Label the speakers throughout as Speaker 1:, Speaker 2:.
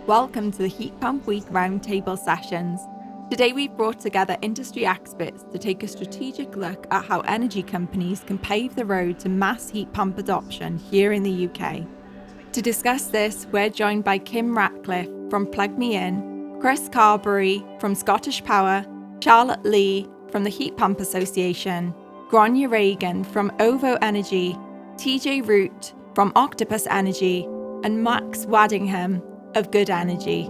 Speaker 1: Welcome to the Heat Pump Week Roundtable sessions. Today we've brought together industry experts to take a strategic look at how energy companies can pave the road to mass heat pump adoption here in the UK. To discuss this, we're joined by Kim Ratcliffe from Plug Me In, Chris Carberry from ScottishPower, Charlotte Lee from the Heat Pump Association, Gráinne Regan from OVO Energy, TJ Root from Octopus Energy, and Max Waddingham of Good Energy.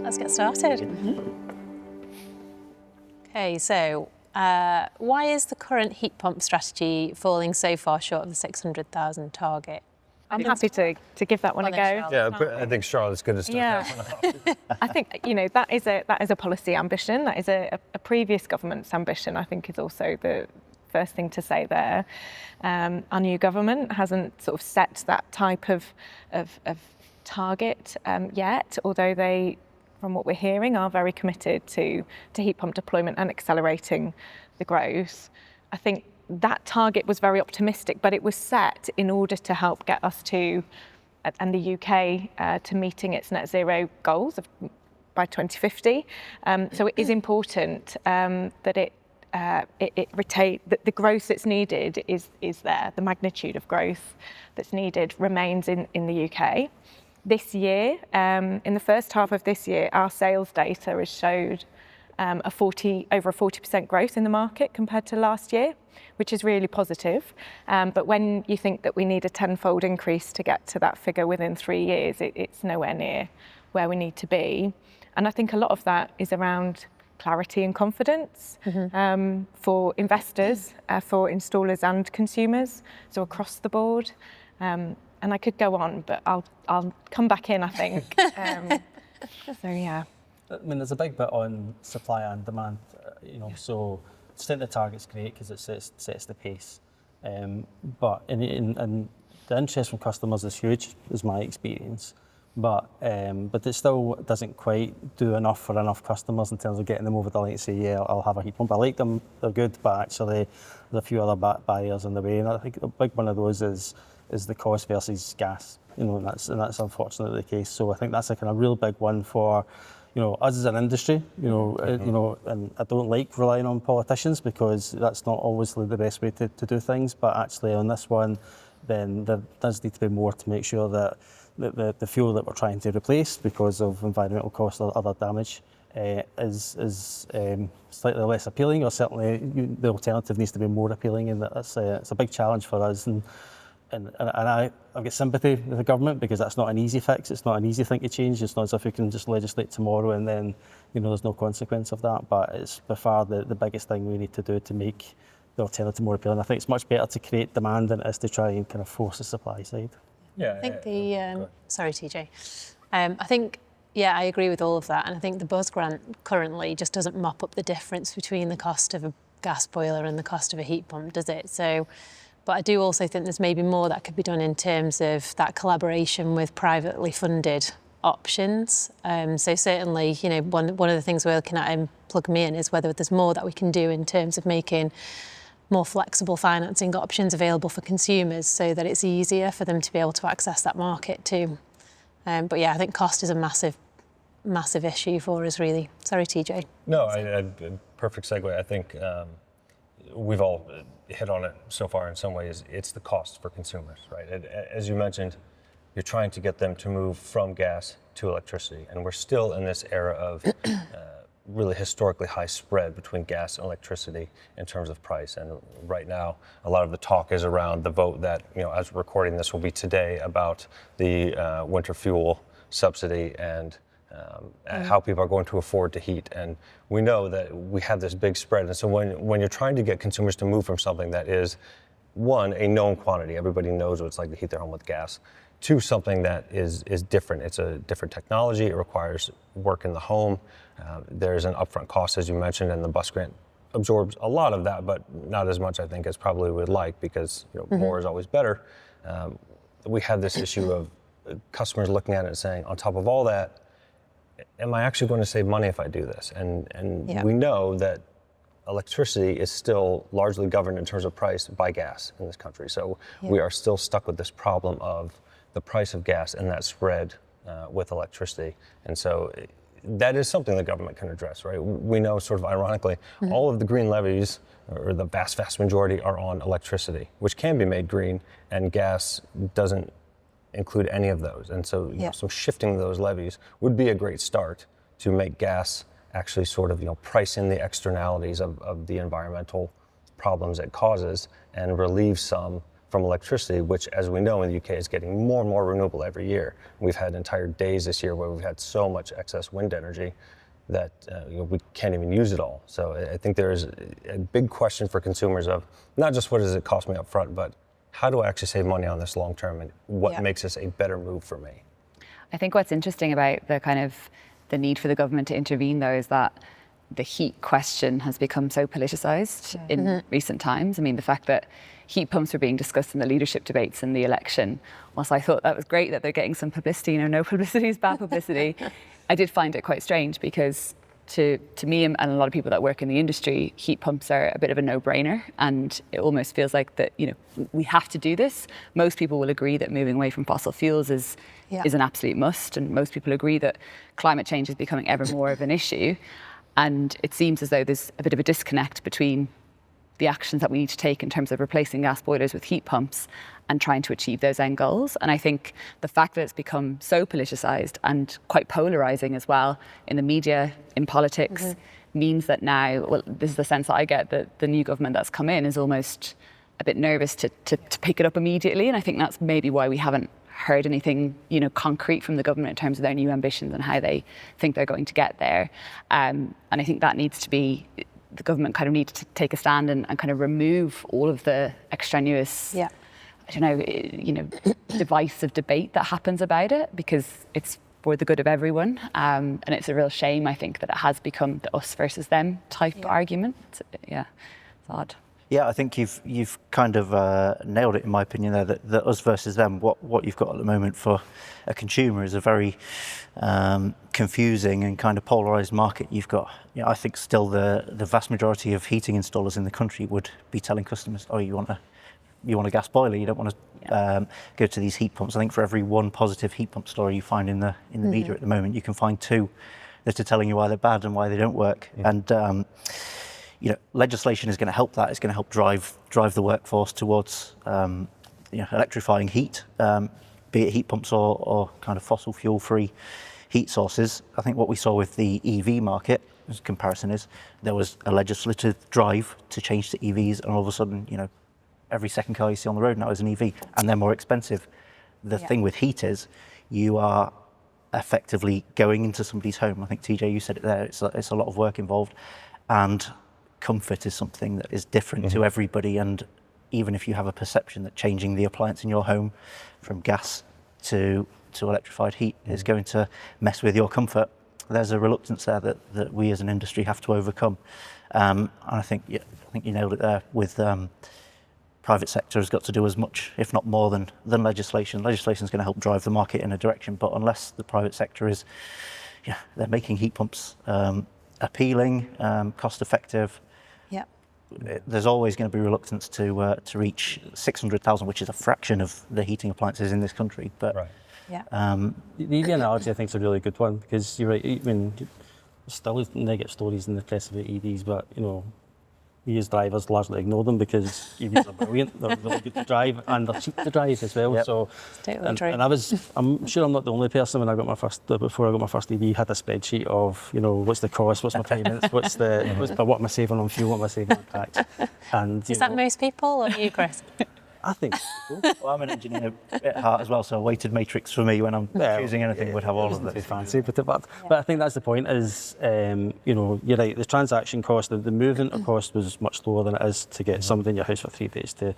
Speaker 2: Let's get started. Okay, so why is the current heat pump strategy falling so far short of the 600,000 target?
Speaker 3: I'm happy to give that one a go.
Speaker 4: Yeah, but I think Charlotte's going to start that one off.
Speaker 3: I think that is a policy ambition. That is a previous government's ambition. I think is also the first thing to say there. Our new government hasn't sort of set that type of target yet, although they, from what we're hearing, are very committed to heat pump deployment and accelerating the growth. I think that target was very optimistic, but it was set in order to help get us to, and the UK, to meeting its net zero goals by 2050. So it is important that it retain that the growth that's needed is there. The magnitude of growth that's needed remains in the UK. This year, in the first half of this year, our sales data has showed over a 40% growth in the market compared to last year, which is really positive. But when you think that we need a tenfold increase to get to that figure within 3 years, it's nowhere near where we need to be. And I think a lot of that is around clarity and confidence for investors, for installers and consumers, so across the board. And I could go on, but I'll come back in, I think. So yeah.
Speaker 5: I mean, there's a big bit on supply and demand, so setting the target's great because it sets the pace. But in the interest from customers is huge, is my experience. But it still doesn't quite do enough for enough customers in terms of getting them over the line to say, yeah, I'll have a heat pump. I like them, they're good, but actually there's a few other barriers in the way. And I think a big one of those is the cost versus gas. And that's unfortunately the case. So I think that's a kind of real big one for us as an industry, and I don't like relying on politicians because that's not always the best way to do things. But actually on this one, then there does need to be more to make sure that the fuel that we're trying to replace because of environmental costs or other damage is slightly less appealing, or certainly the alternative needs to be more appealing, and it's a big challenge for us. And I've got sympathy with the government because that's not an easy fix. It's not an easy thing to change. It's not as if we can just legislate tomorrow and then there's no consequence of that. But it's by far the biggest thing we need to do to make the alternative more appealing. I think it's much better to create demand than it is to try and kind of force the supply side.
Speaker 2: Yeah, I think sorry, TJ. I think, I agree with all of that. And I think the Buzz grant currently just doesn't mop up the difference between the cost of a gas boiler and the cost of a heat pump, does it? But I do also think there's maybe more that could be done in terms of that collaboration with privately funded options. So certainly, one of the things we're looking at in Plug Me In is whether there's more that we can do in terms of making more flexible financing options available for consumers so that it's easier for them to be able to access that market too. But I think cost is a massive issue for us, really. Sorry, TJ.
Speaker 4: No, perfect segue. I think we've all hit on it so far in some ways. It's the cost for consumers, right? As you mentioned, you're trying to get them to move from gas to electricity, and we're still in this era of really historically high spread between gas and electricity in terms of price. And right now, a lot of the talk is around the vote that, as we're recording this, will be today about the winter fuel subsidy and how people are going to afford to heat. And we know that we have this big spread. And so when you're trying to get consumers to move from something that is, one, a known quantity, everybody knows what it's like to heat their home with gas, to something that is different. It's a different technology. It requires work in the home. There's an upfront cost, as you mentioned, and the bus grant absorbs a lot of that, but not as much, I think, as probably we would like, because more is always better. We have this issue of customers looking at it and saying, on top of all that, am I actually going to save money if I do this? And we know that electricity is still largely governed in terms of price by gas in this country. So we are still stuck with this problem of the price of gas and that spread with electricity. And so that is something the government can address, right? We know, sort of ironically, all of the green levies, or the vast majority, are on electricity, which can be made green, and gas doesn't include any of those. And so, so shifting those levies would be a great start to make gas actually sort of, price in the externalities of the environmental problems it causes and relieve some from electricity, which, as we know, in the UK is getting more and more renewable every year. We've had entire days this year where we've had so much excess wind energy that we can't even use it all. So I think there's a big question for consumers of not just what does it cost me up front, but how do I actually save money on this long term, and what makes this a better move for me?
Speaker 6: I think what's interesting about the need for the government to intervene, though, is that the heat question has become so politicised in recent times. I mean, the fact that heat pumps were being discussed in the leadership debates in the election, whilst I thought that was great that they're getting some publicity, no publicity is bad publicity, I did find it quite strange, because to me and a lot of people that work in the industry, heat pumps are a bit of a no-brainer, and it almost feels like that, we have to do this. Most people will agree that moving away from fossil fuels is an absolute must, and most people agree that climate change is becoming ever more of an issue. And it seems as though there's a bit of a disconnect between the actions that we need to take in terms of replacing gas boilers with heat pumps and trying to achieve those end goals. And I think the fact that it's become so politicised and quite polarising as well in the media, in politics, means that now, well, this is the sense that I get, that the new government that's come in is almost a bit nervous to pick it up immediately. And I think that's maybe why we haven't heard anything, concrete from the government in terms of their new ambitions and how they think they're going to get there. And I think that needs to be, the government kind of needs to take a stand and kind of remove all of the extraneous, divisive debate that happens about it, because it's for the good of everyone. And it's a real shame, I think, that it has become the us versus them type argument. It's odd.
Speaker 7: Yeah, I think you've kind of nailed it, in my opinion, there, that the us versus them. What you've got at the moment for a consumer is a very confusing and kind of polarised market. You've got, I think still the vast majority of heating installers in the country would be telling customers, oh, you want a gas boiler, you don't want to go to these heat pumps. I think for every one positive heat pump story you find in the media at the moment, you can find two that are telling you why they're bad and why they don't work. And legislation is going to help that. It's going to help drive the workforce towards electrifying heat, be it heat pumps or kind of fossil fuel-free heat sources. I think what we saw with the EV market, as a comparison, is there was a legislative drive to change to EVs, and all of a sudden, every second car you see on the road now is an EV, and they're more expensive. The thing with heat is you are effectively going into somebody's home. I think, TJ, you said it there. It's a lot of work involved, and comfort is something that is different to everybody. And even if you have a perception that changing the appliance in your home from gas to electrified heat is going to mess with your comfort, there's a reluctance there that we as an industry have to overcome. And I think you nailed it there with private sector has got to do as much, if not more, than legislation. Legislation is going to help drive the market in a direction, but unless the private sector is, they're making heat pumps appealing, cost effective, there's always going to be reluctance to reach 600,000, which is a fraction of the heating appliances in this country. But
Speaker 5: the EV analogy, I think, is a really good one, because you're right. I mean, still negative stories in the press about EVs, but we as drivers largely ignore them because EVs are brilliant. They're really good to drive, and they're cheap to drive as well. So, and I'm sure I'm not the only person before I got my first EV, had a spreadsheet of what's the cost, what's my payments, what am I saving on fuel, what am I saving on tax. And
Speaker 2: is that most people, or you, Chris?
Speaker 5: I think so.
Speaker 7: Well, I'm an engineer at heart as well, so a weighted matrix for me when I'm choosing anything would have all of this.
Speaker 5: Fancy, but I think that's the point. Is you're right. The transaction cost, the movement of cost was much lower than it is to get somebody in your house for 3 days to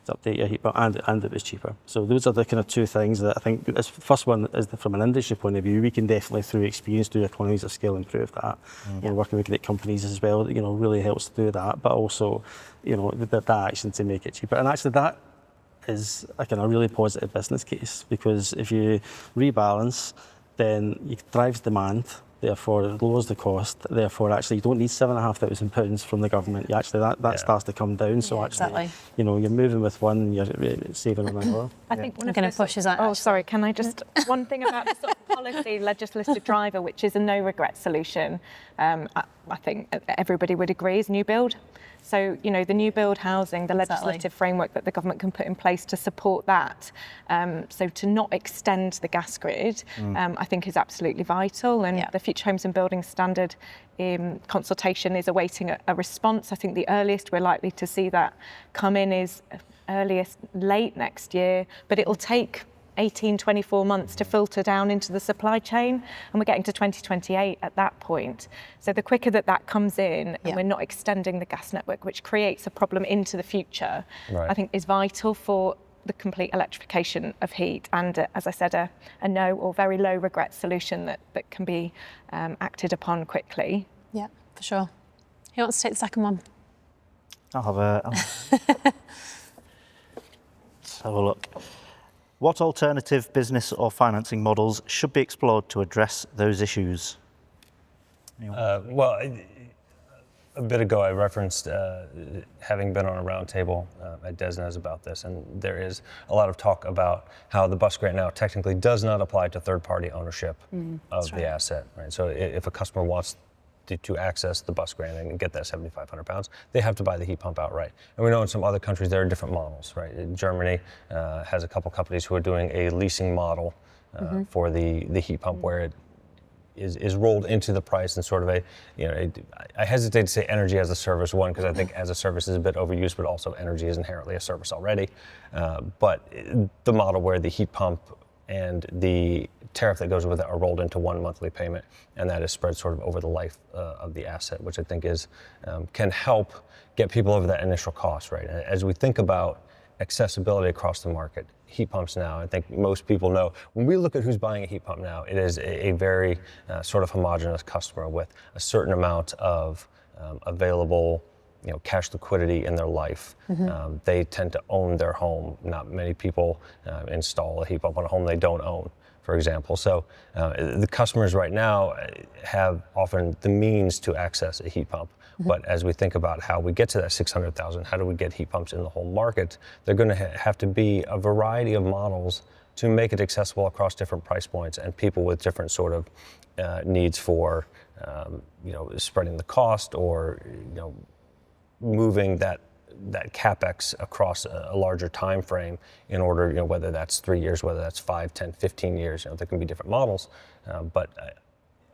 Speaker 5: update your heat pump, and it was cheaper. So those are the kind of two things that I think. The first one is from an industry point of view, we can definitely through experience, through economies of scale, improve that. Working with great companies as well, really helps to do that. But also, that action to make it cheaper, and actually that is a kind of really positive business case, because if you rebalance, then it drives demand, therefore it lowers the cost, therefore actually you don't need £7,500 from the government. You actually, that starts to come down. So actually,
Speaker 2: exactly.
Speaker 5: you know, you're moving with one and you're saving on another.
Speaker 3: I think one
Speaker 2: I'm
Speaker 3: of
Speaker 2: going
Speaker 3: the
Speaker 2: to push us out.
Speaker 3: Oh, sorry. Can I just one thing about the sort of policy legislative driver, which is a no regret solution. I think everybody would agree is new build. So, you know, the new build housing, the legislative framework that the government can put in place to support that. So to not extend the gas grid, I think is absolutely vital. And the Future Homes and Buildings Standard consultation is awaiting a response. I think the earliest we're likely to see that come in is late next year, but it'll take 18, 24 months to filter down into the supply chain, and we're getting to 2028 at that point. So the quicker that comes in, and we're not extending the gas network, which creates a problem into the future, I think is vital for the complete electrification of heat and, as I said, a no or very low regret solution that can be acted upon quickly.
Speaker 2: Yeah, for sure. Who wants to take the second one?
Speaker 7: I'll have a... Let's have a look. What alternative business or financing models should be explored to address those issues?
Speaker 4: Well, a bit ago I referenced having been on a roundtable at Desnes about this, and there is a lot of talk about how the bus grant now technically does not apply to third-party ownership of the asset. Right? So if a customer wants to access the bus grant and get that £7,500, they have to buy the heat pump outright. And we know in some other countries there are different models, right? Germany has a couple companies who are doing a leasing model for the heat pump where it is rolled into the price and sort of I hesitate to say energy as a service, one, because I think as a service is a bit overused, but also energy is inherently a service already. But the model where the heat pump and the tariff that goes with it are rolled into one monthly payment, and that is spread sort of over the life of the asset, which I think is can help get people over that initial cost, right? As we think about accessibility across the market, heat pumps now, I think most people know, when we look at who's buying a heat pump now, it is a very sort of homogenous customer with a certain amount of available cash liquidity in their life. They tend to own their home. Not many people install a heat pump on a home they don't own, for example. So the customers right now have often the means to access a heat pump. But as we think about how we get to that 600,000, how do we get heat pumps in the whole market, they're going to have to be a variety of models to make it accessible across different price points and people with different sort of needs for spreading the cost or moving that capex across a larger time frame in order, whether that's 3 years, whether that's 5, 10, 15 years, there can be different models. But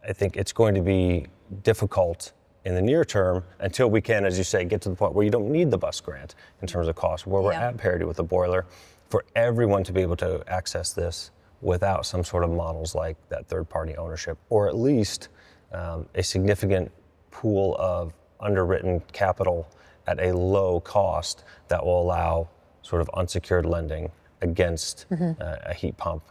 Speaker 4: I think it's going to be difficult in the near term until we can, as you say, get to the point where you don't need the bus grant in terms of cost, where we're at parity with the boiler, for everyone to be able to access this without some sort of models like that third-party ownership, or at least a significant pool of underwritten capital at a low cost that will allow sort of unsecured lending against a heat pump,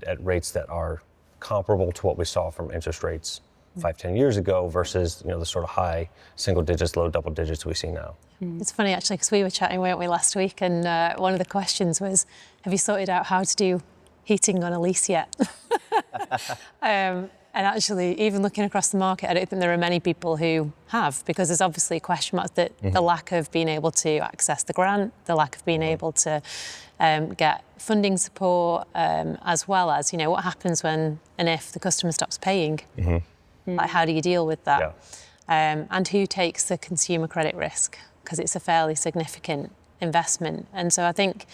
Speaker 4: at rates that are comparable to what we saw from interest rates 5-10 years ago versus the sort of high single digits, low double digits we see now.
Speaker 2: It's funny actually, because we were chatting, weren't we, last week, and one of the questions was, have you sorted out how to do heating on a lease yet? And actually, even looking across the market, I don't think there are many people who have, because there's obviously a question mark that the lack of being able to access the grant, the lack of being able to get funding support, as well as, what happens when and if the customer stops paying? Like, how do you deal with that? And who takes the consumer credit risk? Because it's a fairly significant investment. And so I think,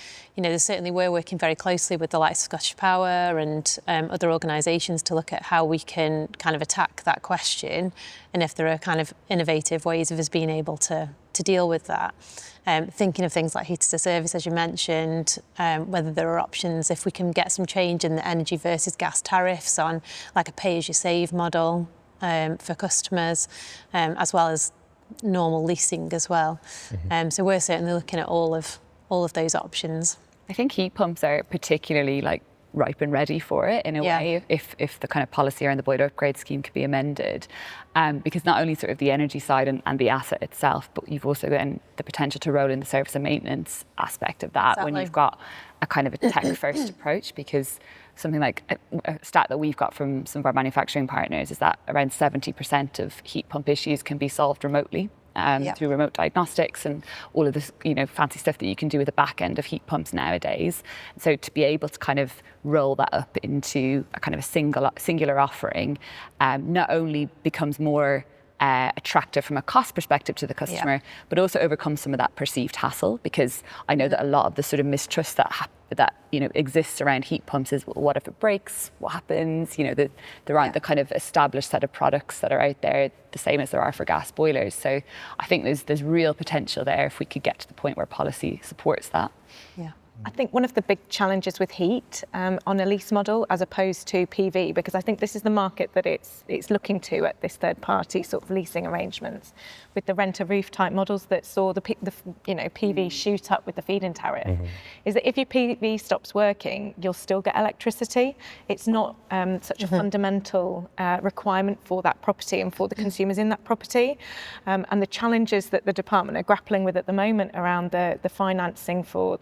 Speaker 2: certainly we're working very closely with the likes of ScottishPower and other organisations to look at how we can kind of attack that question, and if there are kind of innovative ways of us being able to deal with that. Thinking of things like heat as a service, as you mentioned, whether there are options, if we can get some change in the energy versus gas tariffs on like a pay-as-you-save model for customers, as well as normal leasing as well. So we're certainly looking at all of those options.
Speaker 6: I think heat pumps are particularly ripe and ready for it in a way, if the kind of policy around the boiler upgrade scheme could be amended, because not only sort of the energy side and the asset itself, but you've also then the potential to roll in the service and maintenance aspect of that when you've got a kind of a tech first approach, because something like a stat that we've got from some of our manufacturing partners is that around 70% of heat pump issues can be solved remotely. Through remote diagnostics and all of this, fancy stuff that you can do with the back end of heat pumps nowadays. So to be able to kind of roll that up into a kind of a singular offering, not only becomes more attractive from a cost perspective to the customer, but also overcome some of that perceived hassle, because I know that a lot of the sort of mistrust that exists around heat pumps is, well, what if it breaks? What happens? There aren't the kind of established set of products that are out there the same as there are for gas boilers. So I think there's real potential there if we could get to the point where policy supports that.
Speaker 2: Yeah.
Speaker 3: I think one of the big challenges with heat on a lease model as opposed to PV, because I think this is the market that it's looking to at this third party sort of leasing arrangements, with the rent-a-roof type models that saw the PV shoot up with the feed-in tariff, is that if your PV stops working, you'll still get electricity. It's not such a fundamental requirement for that property and for the consumers in that property. And the challenges that the department are grappling with at the moment around the financing for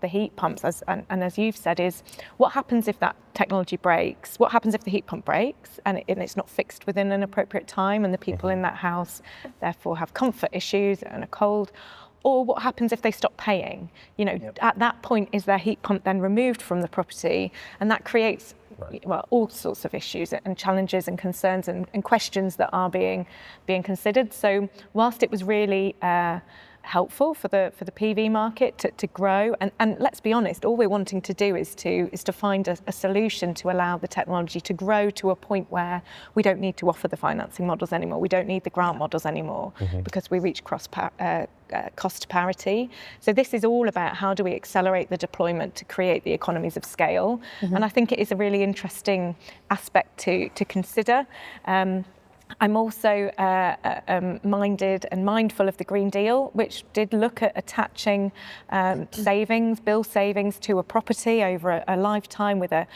Speaker 3: the heat pumps, and as you've said, is what happens if that technology breaks? What happens if the heat pump breaks and it's not fixed within an appropriate time, and the people in that house therefore have comfort issues and are cold? Or what happens if they stop paying? At that point, is their heat pump then removed from the property? And that creates all sorts of issues and challenges and concerns and questions that are being considered. So whilst it was really helpful for the PV market to grow, and let's be honest, all we're wanting to do is to find a solution to allow the technology to grow to a point where we don't need to offer the financing models anymore, we don't need the grant models anymore, because we reach cost parity. So this is all about how do we accelerate the deployment to create the economies of scale, and I think it is a really interesting aspect to consider. I'm also minded and mindful of the Green Deal, which did look at attaching bill savings to a property over a lifetime with a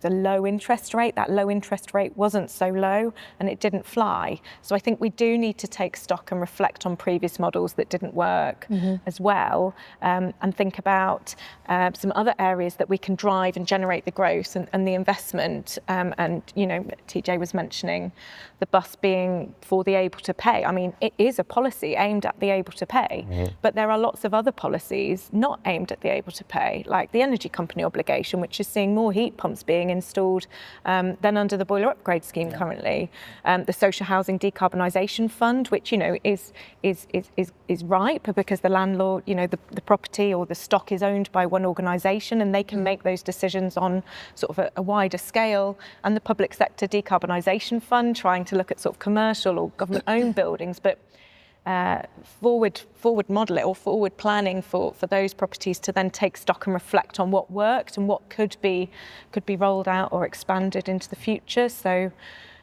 Speaker 3: low interest rate. That low interest rate wasn't so low, and it didn't fly. So I think we do need to take stock and reflect on previous models that didn't work as well, and think about some other areas that we can drive and generate the growth and the investment. And TJ was mentioning the bus being for the able to pay. I mean, it is a policy aimed at the able to pay, but there are lots of other policies not aimed at the able to pay, like the energy company obligation, which is seeing more heat pumps being installed than under the boiler upgrade scheme currently. The social housing decarbonisation fund, which is ripe because the landlord, the property or the stock is owned by one organisation, and they can make those decisions on sort of a wider scale. And the public sector decarbonisation fund, trying to look at sort of commercial or government-owned buildings, but forward model it, or forward planning for those properties to then take stock and reflect on what worked and what could be rolled out or expanded into the future. So,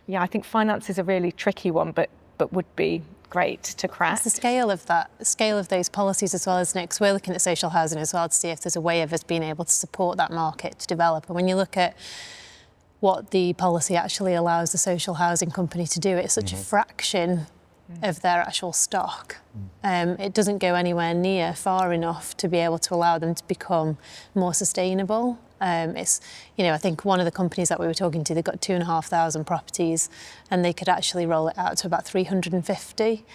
Speaker 3: yeah, I think finance is a really tricky one, but would be great to crack.
Speaker 2: It's the scale of those policies as well, isn't it? Because we're looking at social housing as well to see if there's a way of us being able to support that market to develop. And when you look at what the policy actually allows the social housing company to do, it's such a fraction of their actual stock. It doesn't go anywhere near far enough to be able to allow them to become more sustainable. I think one of the companies that we were talking to, they've got 2,500 properties, and they could actually roll it out to about 350.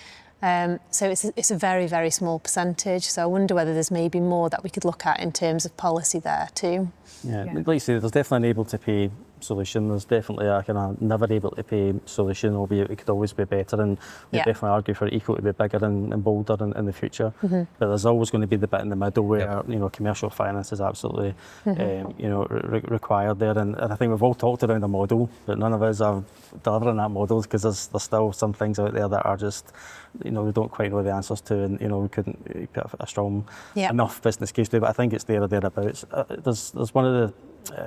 Speaker 2: So it's a very, very small percentage. So I wonder whether there's maybe more that we could look at in terms of policy there too.
Speaker 5: Yeah. Like you say, there's definitely an able to pay solution. There's definitely a kind of never able to pay solution, albeit it could always be better, and we definitely argue for eco to be bigger and bolder in the future. But there's always going to be the bit in the middle where commercial finance is absolutely required there, and I think we've all talked around a model, but none of us are delivering that model, because there's still some things out there that are just we don't quite know the answers to, and we couldn't put a strong enough business case to it. But I think it's there or thereabouts. There's one of the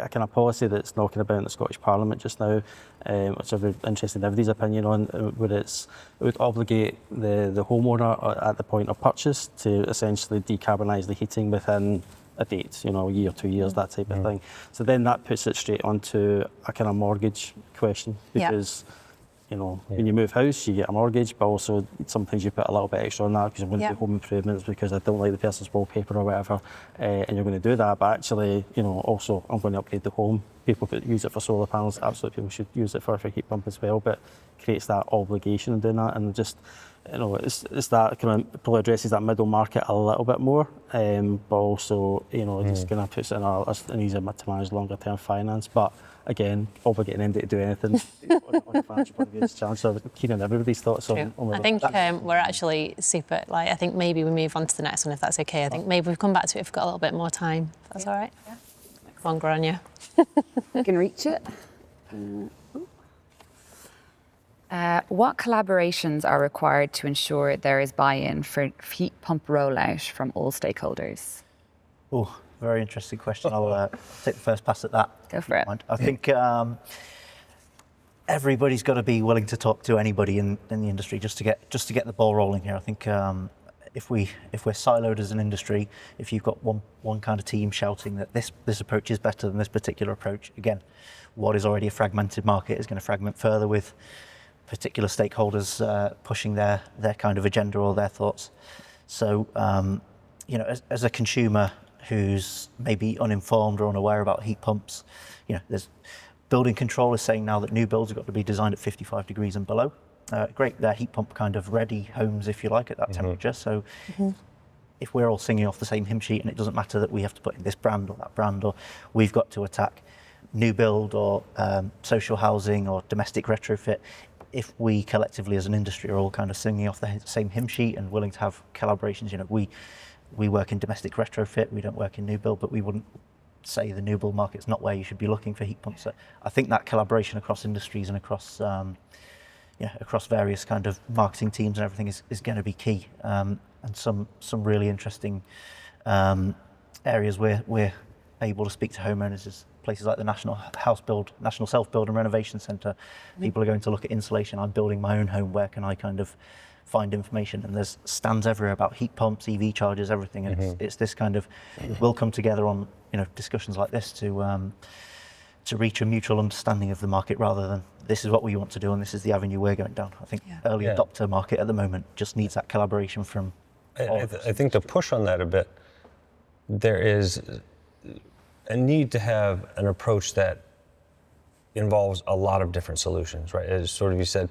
Speaker 5: kind of policy that's knocking about in the Scottish Parliament just now, which I'd be interested in everybody's opinion on, where it would obligate the homeowner at the point of purchase to essentially decarbonise the heating within a date, a year, 2 years, that type of thing. So then that puts it straight onto a kind of mortgage question, because you know, when you move house, you get a mortgage, but also sometimes you put a little bit extra on that because you want to do home improvements because I don't like the person's wallpaper or whatever, and you're going to do that. But actually, you know, also I'm going to upgrade the home. People could use it for solar panels. Absolutely, people should use it for heat pump as well. But creates that obligation in doing that, and just, you know, it's that kind of probably addresses that middle market a little bit more, but also, you know, just kind of puts it in an easier to manage longer term finance. But again, obligating anybody to do anything on a financial point of view is a challenge. So I'm keen on everybody's thoughts on
Speaker 2: I think we're actually super, like, I think maybe we move on to the next one if that's okay. I think maybe we've come back to it if we've got a little bit more time. If that's all right? Yeah. Come on, Gráinne.
Speaker 6: You can reach it. What collaborations are required to ensure there is buy-in for heat pump rollout from all stakeholders?
Speaker 7: Oh, very interesting question. I'll take the first pass at that.
Speaker 6: Go for it.
Speaker 7: I think everybody's got to be willing to talk to anybody in the industry just to get the ball rolling here. I think if we're siloed as an industry, if you've got one kind of team shouting that this approach is better than this particular approach, again, what is already a fragmented market is going to fragment further with particular stakeholders pushing their kind of agenda or their thoughts. So, you know, as a consumer who's maybe uninformed or unaware about heat pumps, you know, there's building control is saying now that new builds have got to be designed at 55 degrees and below. Great, they're heat pump kind of ready homes, if you like, at that temperature. So if we're all singing off the same hymn sheet and it doesn't matter that we have to put in this brand or that brand, or we've got to attack new build or social housing or domestic retrofit, if we collectively as an industry are all kind of singing off the same hymn sheet and willing to have collaborations, you know, we work in domestic retrofit, we don't work in new build, but we wouldn't say the new build market's not where you should be looking for heat pumps. So I think that collaboration across industries and across across various kind of marketing teams and everything is going to be key. And some really interesting areas where we're able to speak to homeowners is places like the National Self-Build and Renovation Centre. People are going to look at insulation. I'm building my own home. Where can I kind of find information? And there's stands everywhere about heat pumps, EV chargers, everything. And it's this kind of, we'll come together on, you know, discussions like this to reach a mutual understanding of the market rather than this is what we want to do and this is the avenue we're going down. I think early adopter market at the moment just needs that collaboration from all of us.
Speaker 4: I think to push on that a bit, there is a need to have an approach that involves a lot of different solutions, right? As sort of you said,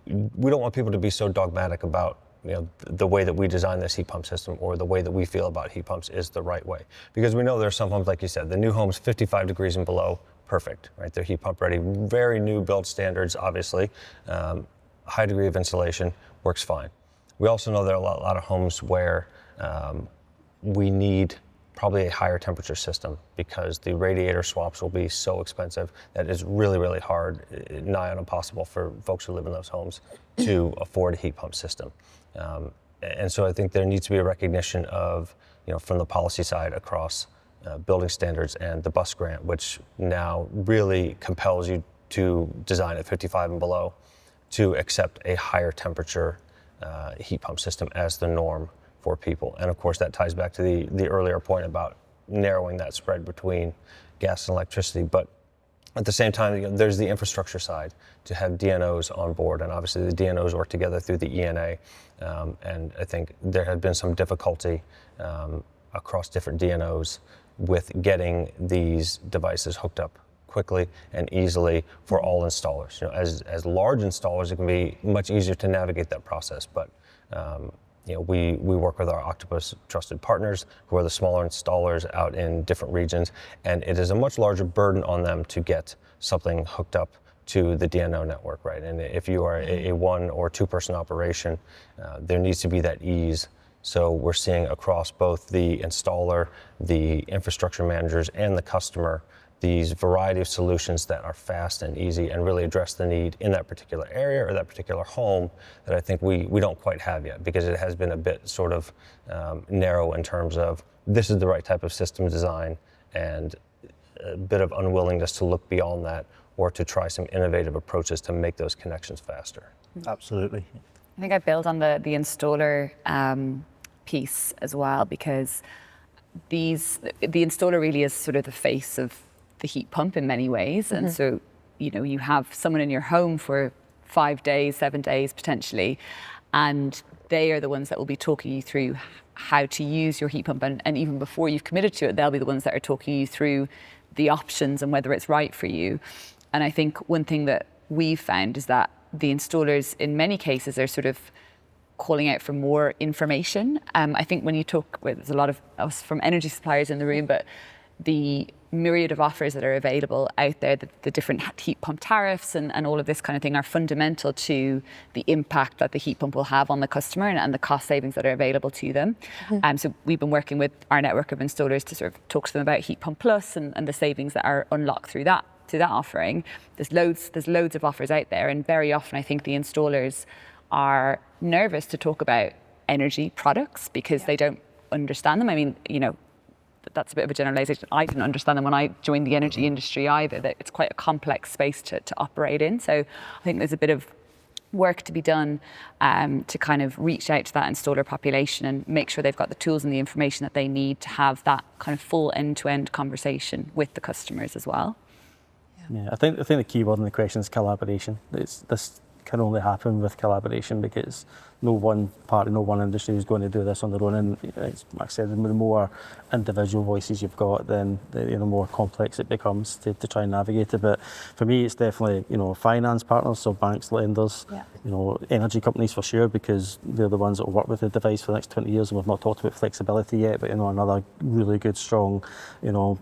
Speaker 4: we don't want people to be so dogmatic about, you know, the way that we design this heat pump system or the way that we feel about heat pumps is the right way. Because we know there are some homes, like you said, the new homes 55 degrees and below, perfect, right? They're heat pump ready, very new build standards, obviously. High degree of insulation works fine. We also know there are a lot of homes where we need probably a higher temperature system because the radiator swaps will be so expensive that it's really, really hard, nigh on impossible for folks who live in those homes to afford a heat pump system. And so I think there needs to be a recognition of, you know, from the policy side across building standards and the bus grant, which now really compels you to design at 55 and below to accept a higher temperature heat pump system as the norm for people. And of course that ties back to the earlier point about narrowing that spread between gas and electricity. But at the same time, you know, there's the infrastructure side to have DNOs on board, and obviously the DNOs work together through the ENA. And I think there had been some difficulty across different DNOs with getting these devices hooked up quickly and easily for all installers. You know, as large installers, it can be much easier to navigate that process. But you know, we work with our Octopus trusted partners who are the smaller installers out in different regions, and it is a much larger burden on them to get something hooked up to the DNO network, right? And if you are a one or two person operation, there needs to be that ease. So we're seeing across both the installer, the infrastructure managers, and the customer, these variety of solutions that are fast and easy and really address the need in that particular area or that particular home that I think we don't quite have yet, because it has been a bit sort of narrow in terms of this is the right type of system design and a bit of unwillingness to look beyond that or to try some innovative approaches to make those connections faster.
Speaker 7: Absolutely.
Speaker 6: I think I build on the installer piece as well, because the installer really is sort of the face of the heat pump in many ways. And so, you know, you have someone in your home for 5 days, 7 days potentially. And they are the ones that will be talking you through how to use your heat pump. And even before you've committed to it, they'll be the ones that are talking you through the options and whether it's right for you. And I think one thing that we've found is that the installers in many cases are sort of calling out for more information. I think when you talk, well, there's a lot of us from energy suppliers in the room, but the myriad of offers that are available out there, the different heat pump tariffs and all of this kind of thing are fundamental to the impact that the heat pump will have on the customer and the cost savings that are available to them. So we've been working with our network of installers to sort of talk to them about Heat Pump Plus and the savings that are unlocked through that offering. There's loads of offers out there, and very often I think the installers are nervous to talk about energy products because they don't understand them. I mean, you know, that's a bit of a generalization. I didn't understand them when I joined the energy industry either, that it's quite a complex space to operate in. So I think there's a bit of work to be done to kind of reach out to that installer population and make sure they've got the tools and the information that they need to have that kind of full end-to-end conversation with the customers as well.
Speaker 5: Yeah, I think the key word in the question is collaboration. This can only happen with collaboration because no one party, no one industry is going to do this on their own. And like I said, the more individual voices you've got, then the more complex it becomes to try and navigate it. But for me, it's definitely, you know, finance partners, so banks, lenders, you know, energy companies for sure, because they're the ones that will work with the device for the next 20 years. And we've not talked about flexibility yet, but, you know, another really good, strong, you know,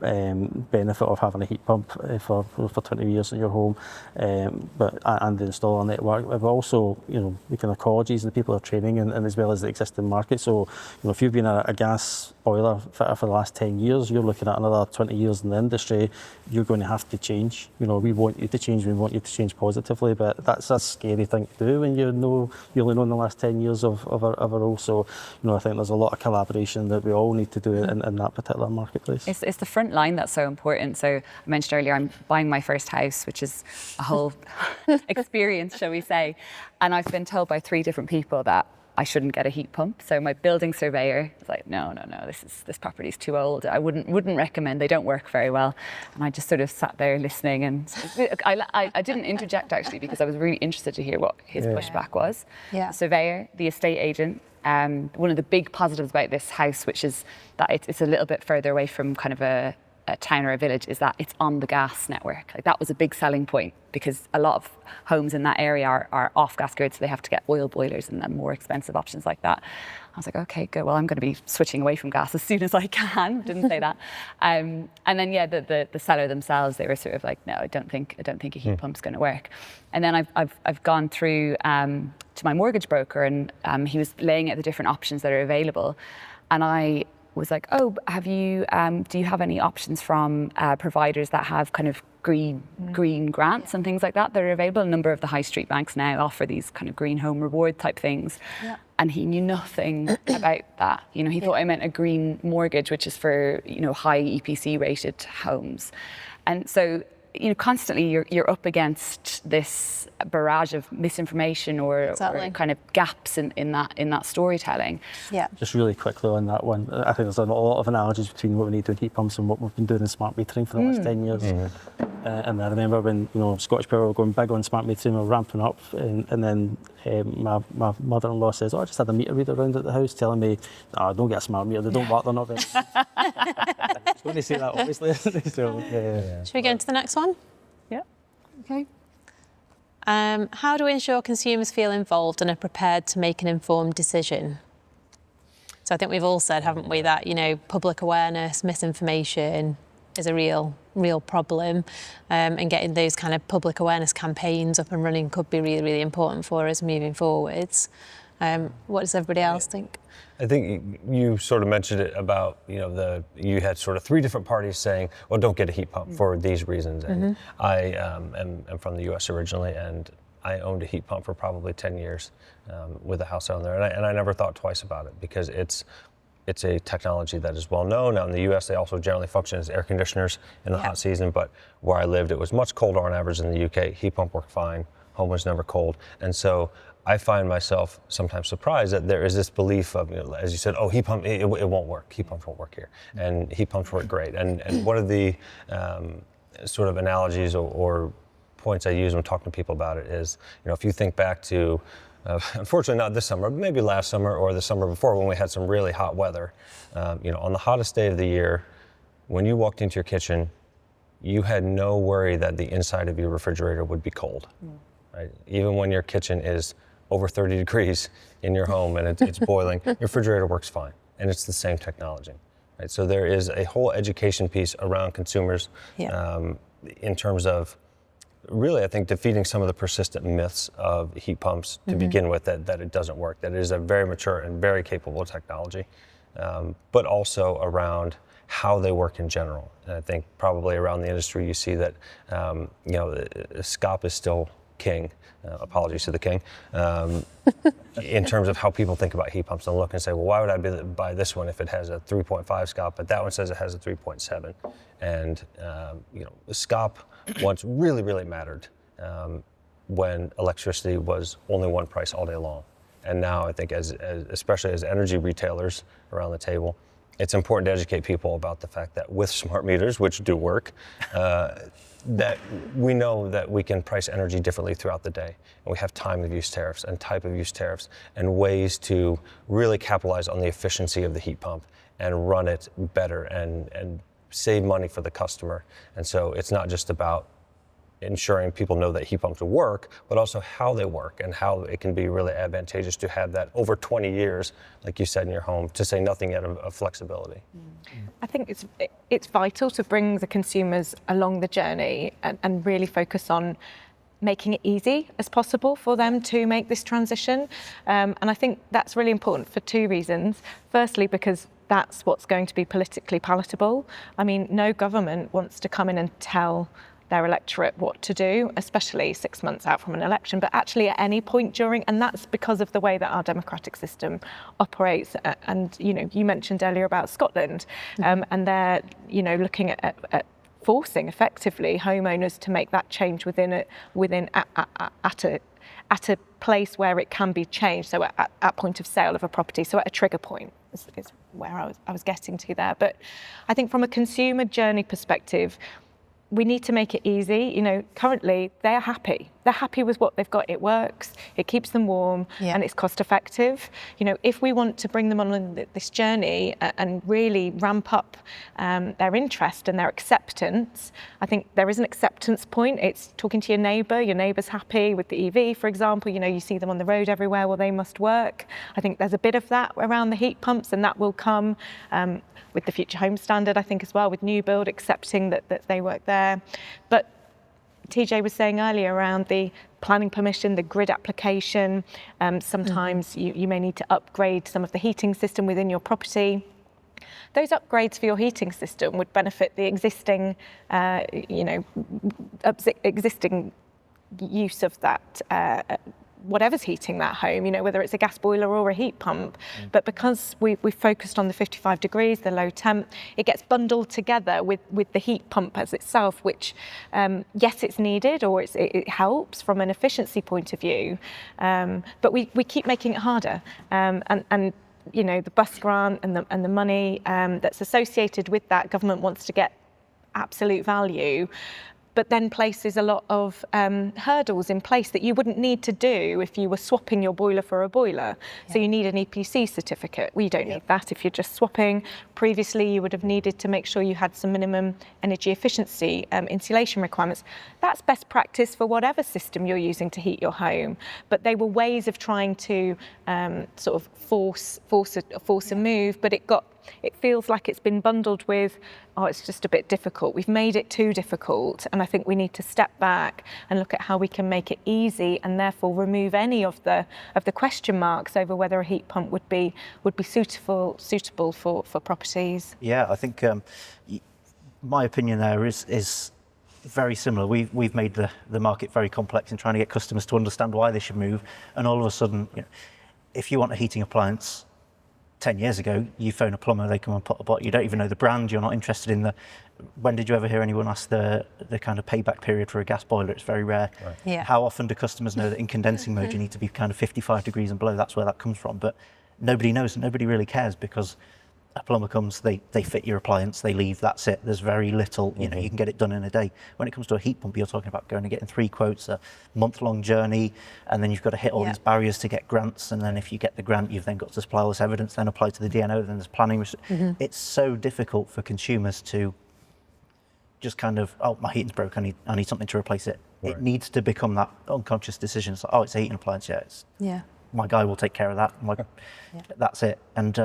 Speaker 5: benefit of having a heat pump for 20 years in your home, and the installer network. But also, you know, the kind of colleges and the people are training, and as well as the existing market. So, you know, if you've been a gas boiler fitter for the last 10 years, you're looking at another 20 years in the industry, you're going to have to change. You know, we want you to change, we want you to change positively, but that's a scary thing to do when you only know in the last 10 years of a role. So, you know, I think there's a lot of collaboration that we all need to do in that particular marketplace.
Speaker 6: It's the front line that's so important. So I mentioned earlier, I'm buying my first house, which is a whole experience, shall we say. And I've been told by 3 different people that I shouldn't get a heat pump. So my building surveyor was like, no, this property's too old. I wouldn't recommend. They don't work very well. And I just sort of sat there listening, and I didn't interject actually because I was really interested to hear what his pushback was. The surveyor, the estate agent. One of the big positives about this house, which is that it's a little bit further away from kind of a town or a village, is that it's on the gas network. Like, that was a big selling point because a lot of homes in that area are off gas grid, so they have to get oil boilers and then more expensive options like that. I was like, okay, good. Well, I'm going to be switching away from gas as soon as I can. Didn't say that. And then the seller themselves, they were sort of like, no, I don't think a heat pump's going to work. And then I've gone through to my mortgage broker, and he was laying out the different options that are available, and I was like, oh, do you have any options from providers that have kind of green grants and things like that are available? A number of the high street banks now offer these kind of green home reward type things. And he knew nothing about that. You know, he thought I meant a green mortgage, which is for, you know, high EPC rated homes. And so, you know, constantly you're up against this barrage of misinformation or kind of gaps in that storytelling.
Speaker 5: Just really quickly on that one, I think there's a lot of analogies between what we need to do in heat pumps and what we've been doing in smart metering for the last 10 years. And I remember when, you know, ScottishPower were going big on smart metering, we're ramping up, and then my mother-in-law says, oh, I just had a meter reader around at the house telling me, oh, don't get a smart meter, they don't work, they're not very. I was going to say that, obviously. So,
Speaker 2: Should we go into the next one? Okay. How do we ensure consumers feel involved and are prepared to make an informed decision? So I think we've all said, haven't we, that, you know, public awareness, misinformation is a real problem, and getting those kind of public awareness campaigns up and running could be really, really important for us moving forwards. What does everybody else think?
Speaker 4: I think you sort of mentioned it about, you know, you had sort of 3 different parties saying, well, don't get a heat pump for these reasons. And I am from the US originally, and I owned a heat pump for probably 10 years with a house down there. And I never thought twice about it because it's a technology that is well known. Now in the US, they also generally function as air conditioners in the hot season, but where I lived, it was much colder on average than the UK. Heat pump worked fine, home was never cold. And so I find myself sometimes surprised that there is this belief of, you know, as you said, oh, heat pump, it won't work. Heat pumps won't work here. And heat pumps work great. And one of the sort of analogies or points I use when talking to people about it is, if you think back to, unfortunately not this summer, but maybe last summer or the summer before when we had some really hot weather, on the hottest day of the year, when you walked into your kitchen, you had no worry that the inside of your refrigerator would be cold, right? Even when your kitchen is over 30 degrees in your home and it's boiling, your refrigerator works fine, and it's the same technology, right? So there is a whole education piece around consumers in terms of really, I think, defeating some of the persistent myths of heat pumps to begin with, that it doesn't work, that it is a very mature and very capable technology, but also around how they work in general. And I think probably around the industry you see that, SCOP is still king, apologies to the king, in terms of how people think about heat pumps and look and say, well, why would I buy this one if it has a 3.5 SCOP, but that one says it has a 3.7? And, SCOP once really, really mattered when electricity was only one price all day long. And now I think especially as energy retailers around the table, it's important to educate people about the fact that with smart meters, which do work, that we know that we can price energy differently throughout the day. And we have time of use tariffs and type of use tariffs and ways to really capitalize on the efficiency of the heat pump and run it better and save money for the customer. And so it's not just about ensuring people know that heat pumps will work, but also how they work and how it can be really advantageous to have that over 20 years, like you said, in your home, to say nothing yet of flexibility.
Speaker 3: I think it's vital to bring the consumers along the journey and really focus on making it easy as possible for them to make this transition. And I think that's really important for two reasons. Firstly, because that's what's going to be politically palatable. I mean, no government wants to come in and tell their electorate what to do, especially 6 months out from an election, but actually at any point during, and that's because of the way that our democratic system operates. And, you mentioned earlier about Scotland, and they're, looking at forcing effectively homeowners to make that change at a place where it can be changed, so at point of sale of a property, so at a trigger point is where I was getting to there. But I think from a consumer journey perspective, we need to make it easy. Currently they're happy. They're happy with what they've got. It works, it keeps them warm, and it's cost effective. If we want to bring them on this journey and really ramp up their interest and their acceptance, I think there is an acceptance point. It's talking to your neighbour's happy with the EV, for example. You see them on the road everywhere, well, they must work. I think there's a bit of that around the heat pumps, and that will come with the Future Home Standard, I think, as well, with new build, accepting that they work there. But TJ was saying earlier around the planning permission, the grid application, sometimes you may need to upgrade some of the heating system within your property. Those upgrades for your heating system would benefit the existing, existing use of that whatever's heating that home, whether it's a gas boiler or a heat pump. But because we've focused on the 55 degrees, the low temp, it gets bundled together with the heat pump as itself, which, yes, it's needed, or it helps from an efficiency point of view, but we keep making it harder. And the bus grant and the money that's associated with that, government wants to get absolute value, but then places a lot of hurdles in place that you wouldn't need to do if you were swapping your boiler for a boiler. So you need an EPC certificate. We don't need that if you're just swapping. Previously, you would have needed to make sure you had some minimum energy efficiency insulation requirements. That's best practice for whatever system you're using to heat your home. But they were ways of trying to sort of force a move, but it feels like it's been bundled with, it's just a bit difficult. We've made it too difficult, and I think we need to step back and look at how we can make it easy, and therefore remove any of the question marks over whether a heat pump would be suitable for properties.
Speaker 7: Yeah, I think my opinion there is very similar. We've made the market very complex in trying to get customers to understand why they should move, and all of a sudden, if you want a heating appliance 10 years ago, you phone a plumber, they come and put a bot. You don't even know the brand. You're not interested in when did you ever hear anyone ask the kind of payback period for a gas boiler? It's very rare.
Speaker 2: Right. Yeah.
Speaker 7: How often do customers know that in condensing mode you need to be kind of 55 degrees and below? That's where that comes from. But nobody knows, and nobody really cares, because a plumber comes, they fit your appliance, they leave, that's it. There's very little, you know, you can get it done in a day. When it comes to a heat pump, you're talking about going and getting 3 quotes, a month-long journey, and then you've got to hit all these barriers to get grants, and then if you get the grant, you've then got to supply all this evidence, then apply to the DNO, then there's planning. It's so difficult for consumers to just kind of, oh, my heating's broke, I need something to replace it. It needs to become that unconscious decision. It's like, oh, it's a heating appliance, my guy will take care of that. That's it. And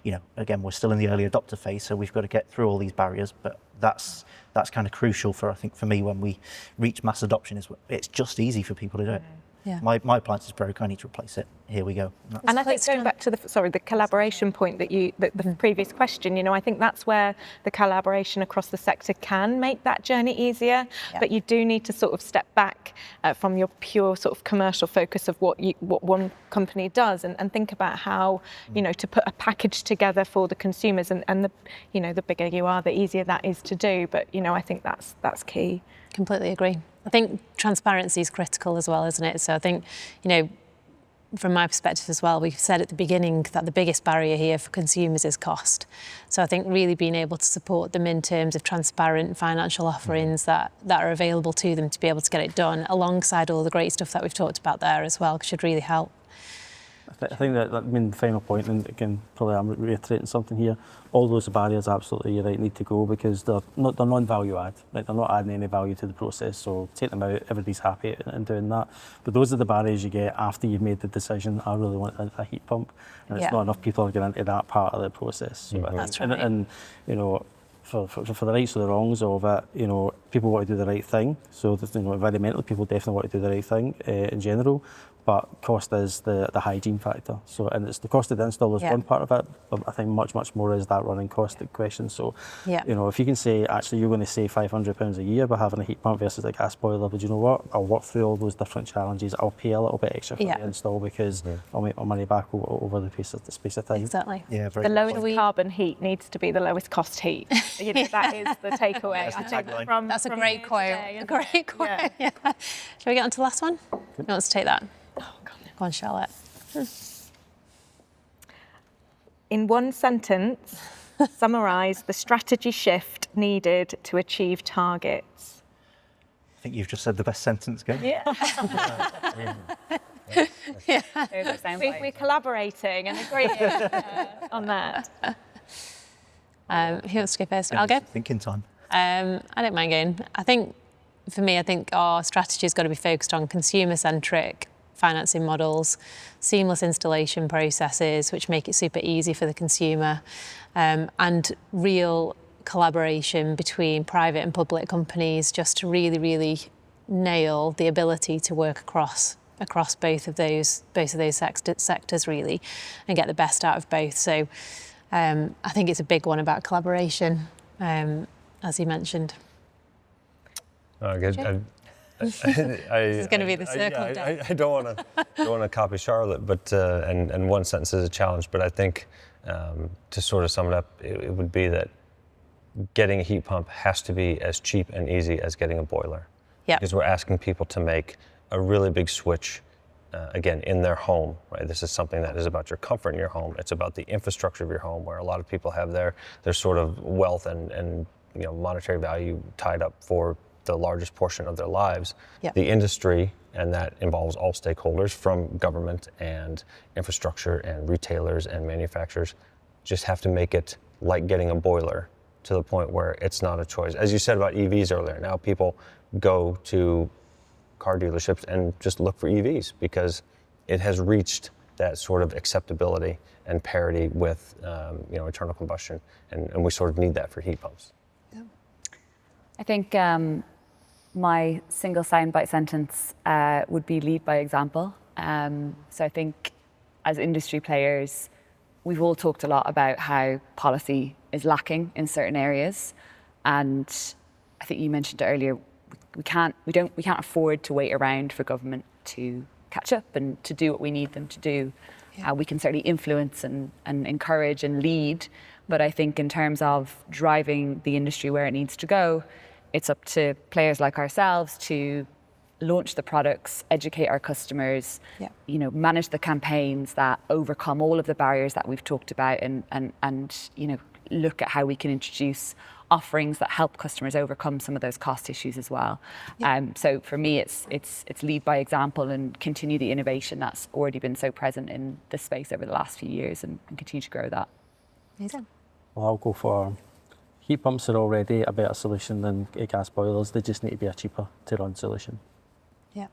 Speaker 7: you know, again, we're still in the early adopter phase, so we've got to get through all these barriers. But that's kind of crucial for, I think, for me, when we reach mass adoption, is it's just easy for people to do it.
Speaker 2: Yeah.
Speaker 7: My appliance is broke, I need to replace it. Here we go.
Speaker 3: And I think going back to the collaboration point that the previous question, you know, I think that's where the collaboration across the sector can make that journey easier. But you do need to sort of step back from your pure sort of commercial focus of what one company does, and think about how, you know, to put a package together for the consumers, and the, you know, the bigger you are, the easier that is to do. But, you know, I think that's key.
Speaker 2: Completely agree. I think transparency is critical as well, isn't it? So I think, you know, from my perspective as well, we've said at the beginning that the biggest barrier here for consumers is cost. So I think really being able to support them in terms of transparent financial offerings that are available to them to be able to get it done, alongside all the great stuff that we've talked about there as well, should really help.
Speaker 5: I think that the final point, and again, probably I'm reiterating something here, all those barriers absolutely, you're right, need to go, because they're non-value add, right? They're not adding any value to the process, so take them out, everybody's happy in doing that. But those are the barriers you get after you've made the decision, I really want a heat pump, and it's not enough people are getting into that part of the process. So
Speaker 2: That's right.
Speaker 5: And you know, for the rights or the wrongs of it, you know, people want to do the right thing. So, you know, environmentally, people definitely want to do the right thing in general. But cost is the hygiene factor. So, and it's the cost of the install is one part of it, but I think much more is that running cost question. So, you know, if you can say, actually, you're going to save £500 a year by having a heat pump versus a gas boiler, but you know what? I'll work through all those different challenges. I'll pay a little bit extra for the install, because I'll make my money back over the space of time.
Speaker 2: Exactly.
Speaker 7: Yeah, very
Speaker 3: The lowest carbon heat needs to be the lowest cost heat. You know, that is the takeaway.
Speaker 7: That's the tagline.
Speaker 2: That's a great quote. A great quote. Yeah. Shall we get on to the last one? Who wants to take that? Oh, God. Go on, Charlotte.
Speaker 3: In one sentence, summarise the strategy shift needed to achieve targets.
Speaker 7: I think you've just said the best sentence, Gail.
Speaker 3: Yeah. We're collaborating and agreeing on that.
Speaker 2: Who wants to go first? I'll go.
Speaker 7: Thinking time.
Speaker 2: I don't mind going. I think, for me, our strategy has got to be focused on consumer-centric financing models, seamless installation processes, which make it super easy for the consumer, and real collaboration between private and public companies, just to really nail the ability to work across both of those sectors really, and get the best out of both. So I think it's a big one about collaboration, as you mentioned. This is going to be the circle of death.
Speaker 4: I don't want to copy Charlotte, but and one sentence is a challenge. But I think to sort of sum it up, it would be that getting a heat pump has to be as cheap and easy as getting a boiler.
Speaker 2: Yeah.
Speaker 4: Because we're asking people to make a really big switch, again, in their home. Right. This is something that is about your comfort in your home. It's about the infrastructure of your home, where a lot of people have their sort of wealth and you know, monetary value tied up for the largest portion of their lives.
Speaker 2: Yep.
Speaker 4: The industry, and that involves all stakeholders from government and infrastructure and retailers and manufacturers, just have to make it like getting a boiler, to the point where it's not a choice. As you said about EVs earlier, now people go to car dealerships and just look for EVs, because it has reached that sort of acceptability and parity with you know, internal combustion, and we sort of need that for heat pumps.
Speaker 2: Yeah.
Speaker 6: I think my single soundbite sentence would be lead by example. So I think as industry players, we've all talked a lot about how policy is lacking in certain areas, and I think you mentioned earlier, we can't afford to wait around for government to catch up and to do what we need them to do. Yeah. We can certainly influence and encourage and lead, but I think in terms of driving the industry where it needs to go, it's up to players like ourselves to launch the products, educate our customers,
Speaker 2: Yeah.
Speaker 6: you know, manage the campaigns that overcome all of the barriers that we've talked about, and you know, look at how we can introduce offerings that help customers overcome some of those cost issues as well.
Speaker 2: Yeah.
Speaker 6: So for me, it's lead by example and continue the innovation that's already been so present in the space over the last few years, and continue to grow that.
Speaker 2: Amazing.
Speaker 5: Well, I'll go for heat pumps are already a better solution than gas boilers. They just need to be a cheaper to run solution.
Speaker 2: Yeah.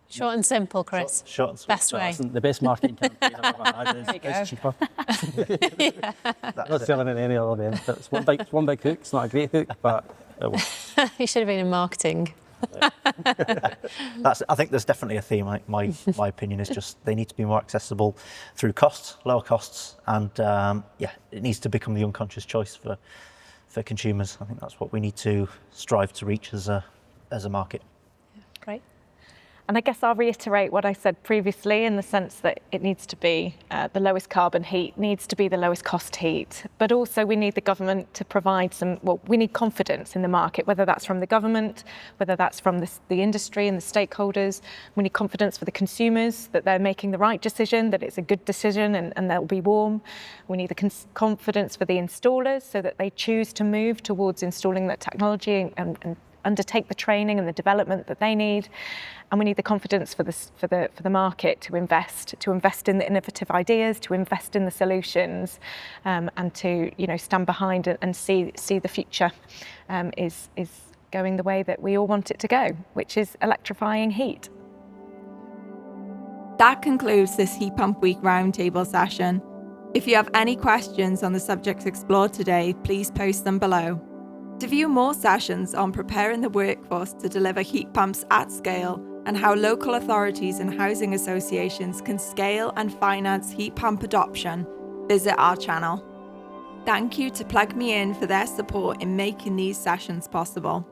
Speaker 2: Short and simple, Chris.
Speaker 7: Short and sweet.
Speaker 2: Best way.
Speaker 5: Listen, the best marketing campaign I've ever had is cheaper. Not selling it any other way. It's one big hook. It's not a great hook, but it works.
Speaker 2: You should have been in marketing.
Speaker 7: I think there's definitely a theme. My opinion is just they need to be more accessible through costs, lower costs, and it needs to become the unconscious choice for consumers. I think that's what we need to strive to reach as a market.
Speaker 2: Great.
Speaker 3: And I guess I'll reiterate what I said previously, in the sense that it needs to be the lowest carbon heat, needs to be the lowest cost heat, but also we need the government to provide we need confidence in the market, whether that's from the government, whether that's from the industry and the stakeholders. We need confidence for the consumers that they're making the right decision, that it's a good decision and they'll be warm. We need the confidence for the installers so that they choose to move towards installing that technology and undertake the training and the development that they need. And we need the confidence for the market to invest in the innovative ideas, to invest in the solutions, and to stand behind and see the future is going the way that we all want it to go, which is electrifying heat.
Speaker 1: That concludes this Heat Pump Week roundtable session. If you have any questions on the subjects explored today, please post them below. To view more sessions on preparing the workforce to deliver heat pumps at scale and how local authorities and housing associations can scale and finance heat pump adoption, visit our channel. Thank you to Plug Me In for their support in making these sessions possible.